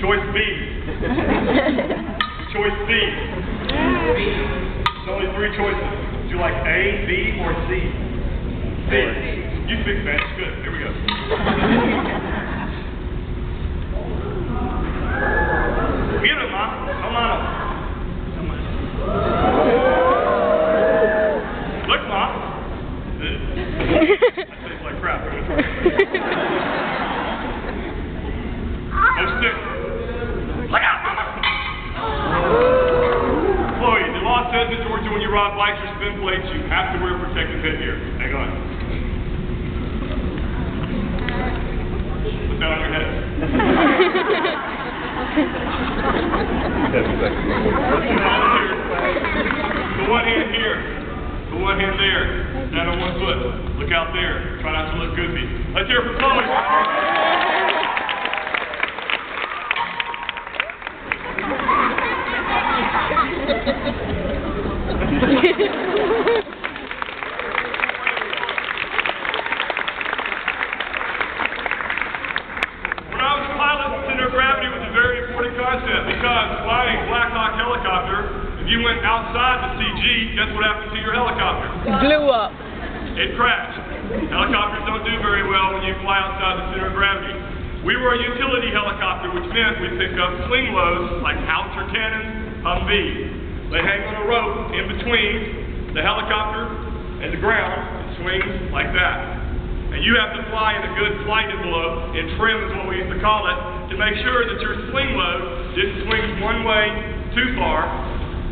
Choice B. Choice B. There's only 3 choices. Would you like A, B, or C? C. You speak Spanish. Good. Here we go. Mira, ma. Come on. Look, ma. That tastes like crap. No stick. Look out, mama. Chloe, the law says in Georgia when you ride bikes or spin plates, you have to wear protective headgear. Hang on. Put that on your head. The one hand here. The one hand there. Stand on one foot. Look out there. Try not to look goofy. Let's hear it for Chloe. Because flying Black Hawk helicopter, if you went outside the CG, guess what happened to your helicopter? It blew up. It crashed. Helicopters don't do very well when you fly outside the center of gravity. We were a utility helicopter, which meant we pick up sling loads like howitzer cannons, Humvees. They hang on a rope in between the helicopter and the ground. It swings like that. And you have to fly in a good flight envelope, in trim is what we used to call it, to make sure that your sling load didn't swing one way too far,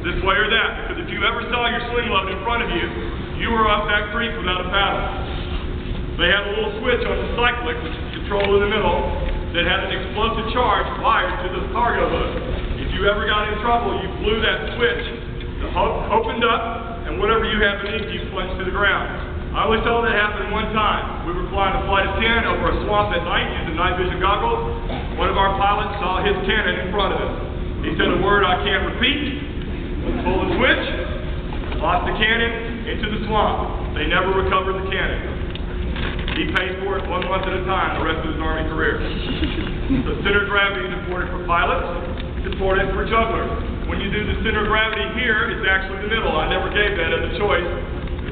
this way or that. Because if you ever saw your sling load in front of you, you were up that creek without a paddle. They had a little switch on the cyclic, which is controlled in the middle, that had an explosive charge wired to the cargo hook. If you ever got in trouble, you blew that switch, the hook opened up, and whatever you had beneath you plunged to the ground. I only saw that happen one time. We were flying a flight of 10 over a swamp at night using night vision goggles. One of our pilots saw his cannon in front of him. He said a word I can't repeat, pulled the switch, lost the cannon into the swamp. They never recovered the cannon. He paid for it 1 month at a time the rest of his Army career. So center of gravity is important for pilots, it's important for jugglers. When you do the center of gravity here, it's actually the middle. I never gave that as a choice.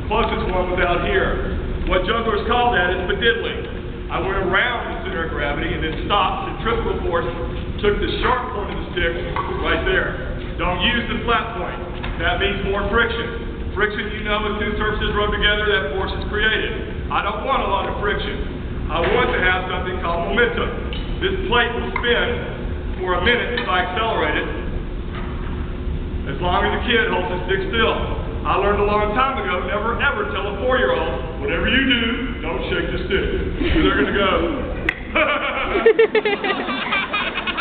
Closest one was out here. What jugglers call that is bediddling. I went around the center of gravity and then stopped, centrifugal force, took the sharp point of the stick right there. Don't use the flat point. That means more friction. Friction, you know, when 2 surfaces rub together, that force is created. I don't want a lot of friction. I want to have something called momentum. This plate will spin for a minute if I accelerate it, as long as the kid holds the stick still. I learned a long time ago, never ever tell a 4-year-old, whatever you do, don't shake the stick. They're going to go.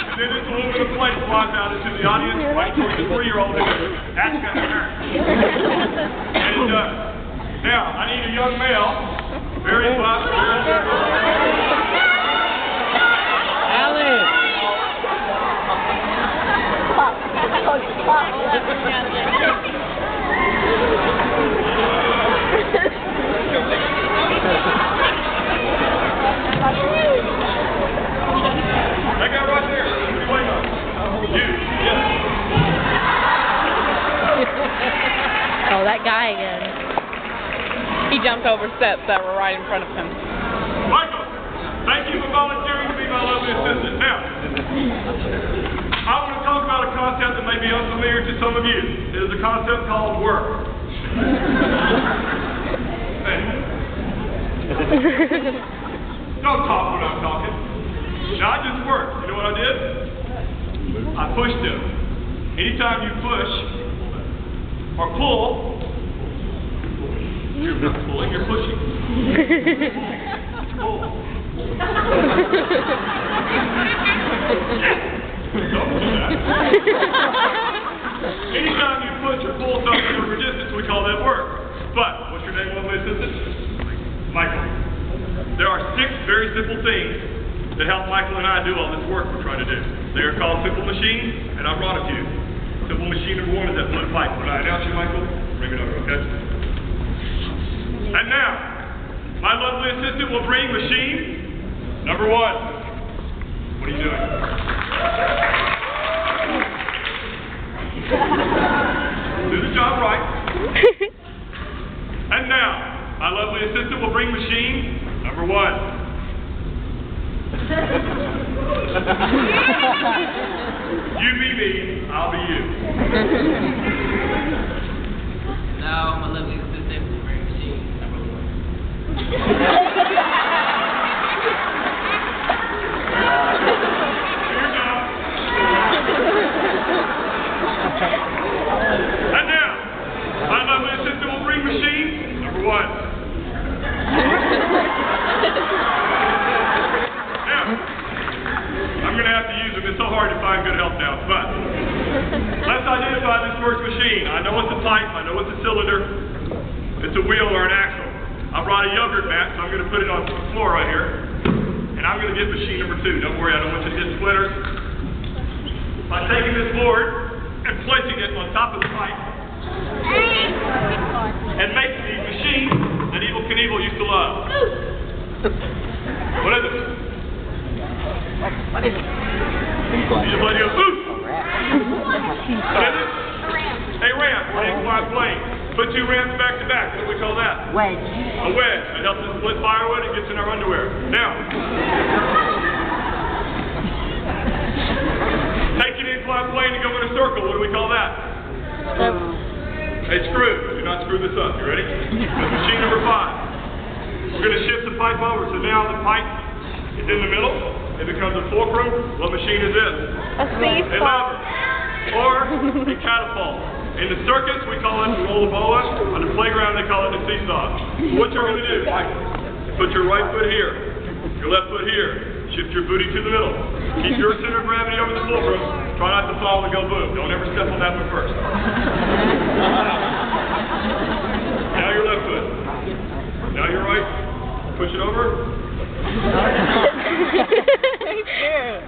And then this aluminum plate flies out into the audience, right towards the 3-year-old, and that's going to hurt. And it does. Now, I need a young male, very fast, that guy right there. What are you waiting on? You. Yes. Oh, that guy again. He jumped over steps that were right in front of him. Michael, thank you for volunteering to be my lovely assistant. Now, I want to talk about a concept that may be unfamiliar to some of you. It is a concept called work. Don't talk when I'm talking. Now, I just worked. You know what I did? I pushed him. Anytime you push or pull, you're not pulling, you're pushing. Pull. Don't do that. Anytime you push or pull something over distance, we call that work. But, what's your name, lovely assistant? Michael. There are 6 very simple things that help Michael and I do all this work we're trying to do. They are called simple machines, and I brought a few. Simple machine number 1 is that blue pipe. When I announce you, Michael, bring it over, okay? And now, my lovely assistant will bring machine number 1. What are you doing? ring machine, number 1. You be me, I'll be you. Now, my lovely assistant, ring machine, number 1. And now, my lovely assistant ring machine, number 1. Now, I'm going to have to use them. It's so hard to find good help now, but let's identify this first machine. I know it's a pipe, I know it's a cylinder, it's a wheel or an axle. I brought a yogurt mat, so I'm going to put it on the floor right here, and I'm going to get machine number 2. Don't worry, I don't want you to get splinters. By taking this board and placing it on top of the pipe, and making the machine that Evel Knievel used to love. What is it? What is it? Somebody goes, ooh! What is it? A ramp, an inclined plane. Put 2 ramps back to back. What do we call that? Wedge. A wedge. That helps us split firewood and gets in our underwear. Now, take an inclined plane and go in a circle. What do we call that? A screw. Do not screw this up. You ready? That's machine number 5. We're going to shift the pipe over. So now the pipe is in the middle. It becomes a fulcrum. What machine is this? A A lever. Or a catapult. In the circus, we call it a roll boa. On the playground, they call it a seesaw. What you're going to do, put your right foot here, your left foot here. Shift your booty to the middle. Keep your center of gravity over the fulcrum. Try not to fall and go boom. Don't ever step on that one first. Now your left foot. Now your right. Push it over. He's scared.